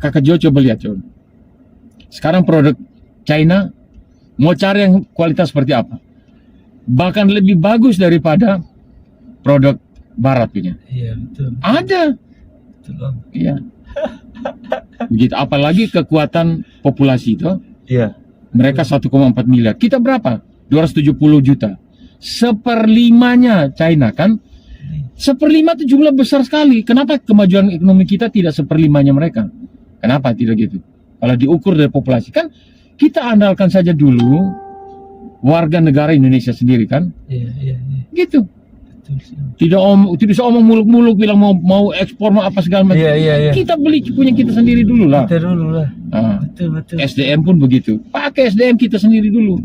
Kakak Jo coba lihat coba. Sekarang produk China mau cari yang kualitas seperti apa? Bahkan lebih bagus daripada produk Barat punya. Iya, betul. Ada. Betul, Om. Iya. Begitu. Apalagi kekuatan populasi itu. Iya. Mereka 1,4 miliar. Kita berapa? 270 juta. 1/5-nya China kan? 1/5 itu jumlah besar sekali. Kenapa kemajuan ekonomi kita tidak 1/5-nya mereka? Kenapa tidak gitu? Kalau diukur dari populasi kan, kita andalkan saja dulu warga negara Indonesia sendiri kan? Iya. Gitu. Betul. Tidak usah omong muluk-muluk bilang mau ekspor mau apa segala macam. Iya. Kita beli punya kita sendiri dulu lah. Kita dulu lah. Nah, Betul. SDM pun begitu. Pakai SDM kita sendiri dulu.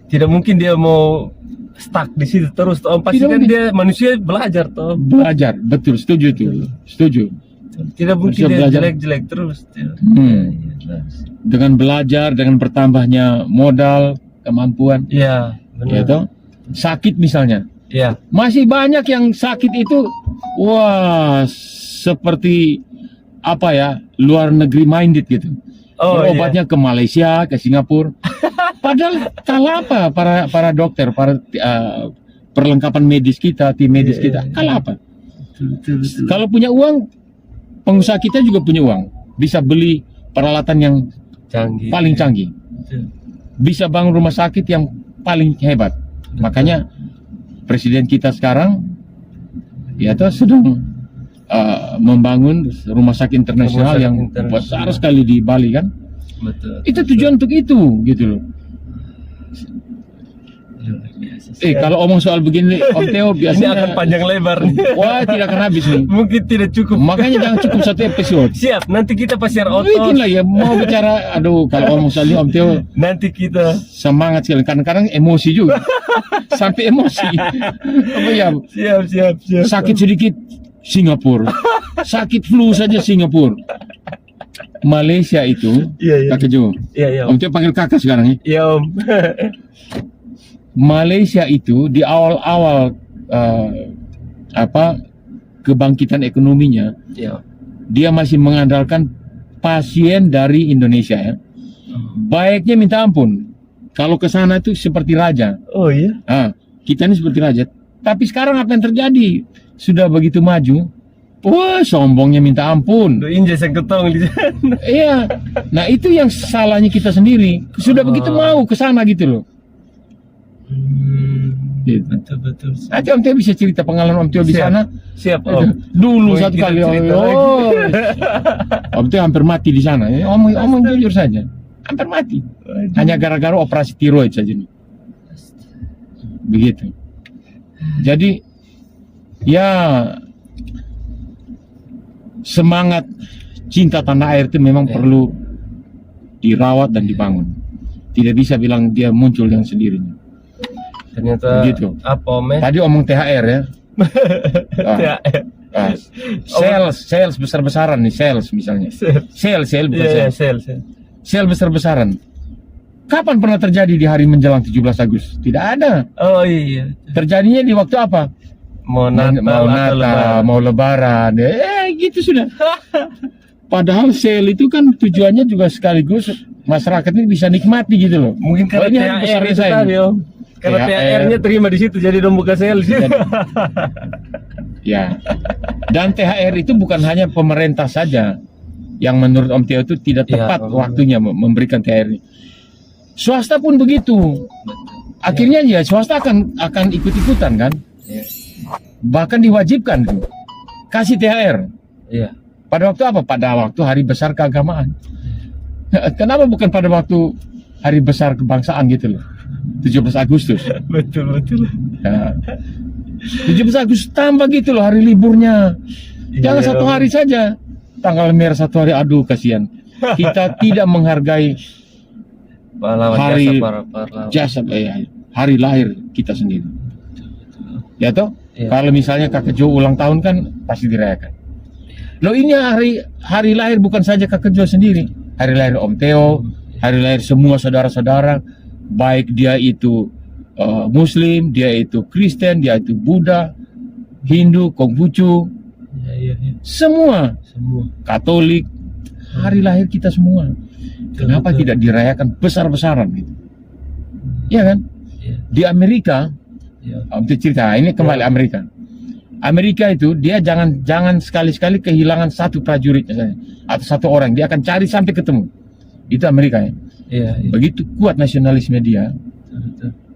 Tidak mungkin dia mau stuck di situ terus, Om. Pasti kan dia manusia belajar, Tom. Belajar, betul, setuju tuh. Setuju. Tidak mungkin dia jelek-jelek terus. Dengan belajar, dengan bertambahnya modal, kemampuan. Iya, benar. Ya toh? Sakit misalnya. Iya. Masih banyak yang sakit itu, wah, seperti apa ya, luar negeri minded gitu. Obatnya ke Malaysia, ke Singapura. Padahal kalah apa para dokter, para perlengkapan medis kita, tim medis kita, kalah apa? Betul. Kalau punya uang, pengusaha kita juga punya uang, bisa beli peralatan yang canggih. paling canggih, bisa bangun rumah sakit yang paling hebat. Makanya presiden kita sekarang ya tuh sedang membangun rumah sakit internasional yang besar sekali di Bali kan. Betul. Itu tujuan untuk itu gitu loh. Kalau omong soal begini, Om Theo biasanya ini akan panjang lebar nih. Wah, tidak akan habis nih. Mungkin tidak cukup. Makanya jangan cukup satu episode. Siap, nanti kita Pasiar Oto. Bikin lah ya, mau bicara, aduh kalau omong soal ini Om Theo nanti kita semangat sekali, kadang-kadang emosi juga. Sampai emosi. Apa ya? Siap. Sakit sedikit Singapura. Sakit flu saja Singapura. Malaysia itu, Kakak Jo. Iya. Om Theo panggil kakak sekarang ya. Iya, Om. Malaysia itu di awal-awal kebangkitan ekonominya, dia masih mengandalkan pasien dari Indonesia ya. baiknya minta ampun. Kalau ke sana itu seperti raja. Oh iya. Kita ini seperti raja. Tapi sekarang apa yang terjadi? Sudah begitu maju, wah sombongnya minta ampun. Injek yang ketong di sana. Iya. Nah itu yang salahnya kita sendiri. Sudah begitu mau ke sana gitu loh. Gitu. Betul. Nanti Om Teo bisa cerita pengalaman Om Teo di Siap. sana. Siap Om. Dulu Mau satu kita kali. cerita Oh, Om Teo hampir mati di sana. Omong jujur saja. Hampir mati. Hanya gara-gara operasi tiroid saja nih. Begitu. Jadi ya semangat cinta tanah air itu memang perlu dirawat dan dibangun. Tidak bisa bilang dia muncul dengan sendirinya. Ternyata Begitu. apa Om? Tadi omong THR ya. Sales besar-besaran nih, sales misalnya. Sales bukan Iya, sales. sel. Sel besar-besaran. Kapan pernah terjadi di hari menjelang 17 Agustus? Tidak ada. Oh iya. Terjadinya di waktu apa? Mau Natal, mau Lebaran. Gitu sudah. Padahal sel itu kan tujuannya juga sekaligus masyarakat ini bisa nikmati gitu loh. Mungkin karena ini hari THR besarnya itu saya tadi nih. Om. Karena THR. THR-nya terima di situ jadi dong buka sel. Ya. Dan THR itu bukan hanya pemerintah saja yang menurut Om Teo itu tidak tepat waktunya memberikan THR ini. Swasta pun begitu. Akhirnya ya swasta akan ikut-ikutan kan. Iya. Bahkan diwajibkan tuh kasih THR. Iya. Pada waktu apa? Pada waktu hari besar keagamaan. Kenapa bukan pada waktu hari besar kebangsaan gitu loh? 17 Agustus. Betul. Ya. 17 Agustus tambah gitu loh hari liburnya. Jangan satu hari saja. Tanggal merah satu hari, aduh kasihan. Kita tidak menghargai Pahlawan hari jasa hari lahir kita sendiri. Ya toh? Iya. Kalau misalnya Kakek Jo ulang tahun kan pasti dirayakan. Loh ini hari lahir bukan saja Kakek Jo sendiri. Hari lahir Om Teo, hari lahir semua saudara-saudara, baik dia itu Muslim, dia itu Kristen, dia itu Buddha, Hindu, Konghucu, semua Katolik, hari lahir kita semua. Kenapa tidak dirayakan besar-besaran gitu? Iya kan? Di Amerika, Om Teo cerita, ini kembali Amerika. Amerika itu dia jangan sekali-sekali kehilangan satu prajurit misalnya, atau satu orang, dia akan cari sampai ketemu. Itu Amerika ya. Iya. Begitu kuat nasionalisme dia.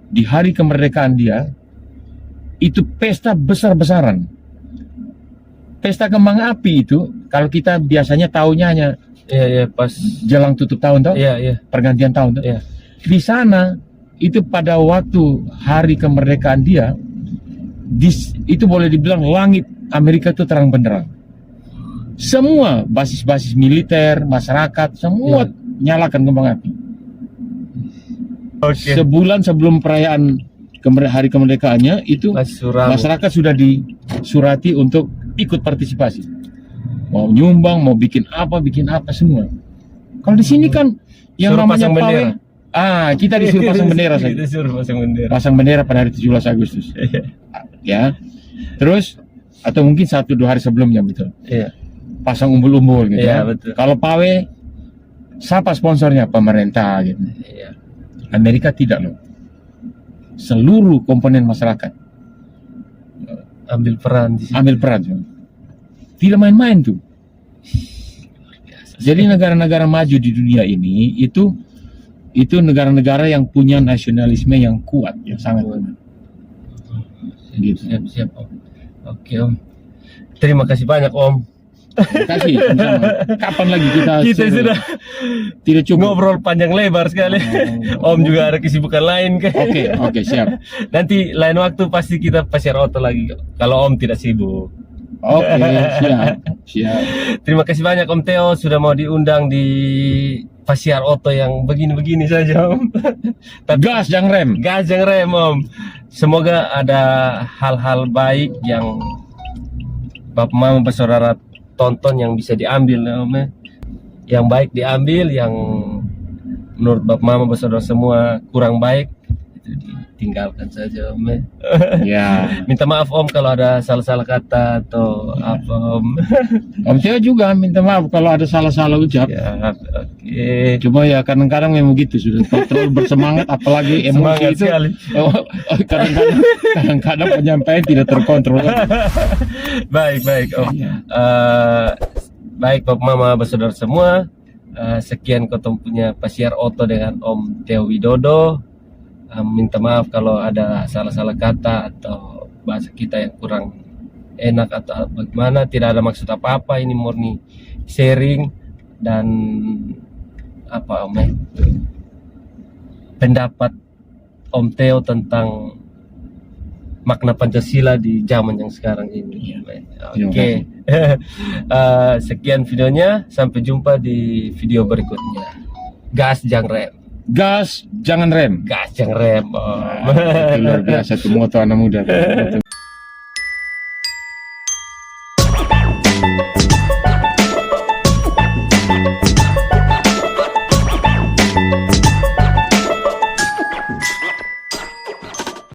Di hari kemerdekaan dia itu pesta besar-besaran. Pesta kembang api itu kalau kita biasanya tahunya hanya pas jelang tutup tahun toh? Pergantian tahun toh? Iya. Di sana itu pada waktu hari kemerdekaan dia itu boleh dibilang langit Amerika itu terang benderang. Semua basis-basis militer, masyarakat, semua nyalakan kembang api. Sebulan sebelum perayaan hari kemerdekaannya itu masyarakat sudah disurati untuk ikut partisipasi. Mau nyumbang, mau bikin apa semua. Kalau di sini kan yang suruh namanya pasang pawai, bendera. kita disuruh pasang bendera saja. Kita suruh pasang bendera. Pasang bendera pada hari 17 Agustus. Ya. Terus atau mungkin 1-2 hari sebelumnya betul. Iya. Pasang umbul-umbul gitu Iya, ya. betul. Kalau pawai siapa sponsornya? Pemerintah gitu. Iya. Amerika tidak loh. Seluruh komponen masyarakat Ambil peran di situ. ambil peran. Tidak main-main tuh. Jadi negara-negara maju di dunia ini itu negara-negara yang punya nasionalisme yang kuat, yang sangat kuat. Gitu. Siap Om. Oke Om. Terima kasih banyak Om. Terima kasih. Sama-sama. Kapan lagi kita Sudah tidak cukup. ngobrol panjang lebar sekali. Om juga ada kesibukan lain kan. Oke, siap. Nanti lain waktu pasti kita Pasiar Oto lagi kalau Om tidak sibuk. Oke, siap. Terima kasih banyak Om Teo sudah mau diundang di Pasiar Oto yang begini-begini saja Om. Gas jangan rem. Gas yang rem Om. Semoga ada hal-hal baik yang Bapak Mama bersaudara tonton yang bisa diambil Om. Yang baik diambil, yang menurut Bapak Mama bersaudara semua kurang baik itu tinggalkan saja Om. Ya. Minta maaf Om kalau ada salah-salah kata atau apa Om. Om Teo juga minta maaf kalau ada salah-salah ucap. Ya, oke. Cuma ya kadang-kadang memang gitu, sudah terlalu bersemangat, apalagi emosi Semangat itu. sekali. Kadang-kadang penyampaian tidak terkontrol. Baik Om. Iya. Baik Bapak Mama bersaudara semua. Sekian Kotong punya Pasiar Oto dengan Om Teo Widodo. Minta maaf kalau ada salah-salah kata atau bahasa kita yang kurang enak atau bagaimana. Tidak ada maksud apa-apa, ini murni sharing dan apa Om, pendapat Om Teo tentang makna Pancasila di zaman yang sekarang ini. Oke. Sekian videonya, sampai jumpa di video berikutnya. Gas jangan rem. Gas, jangan rem. Gas jangan rem. Om. Itu luar biasa tuh moto anak muda. Moto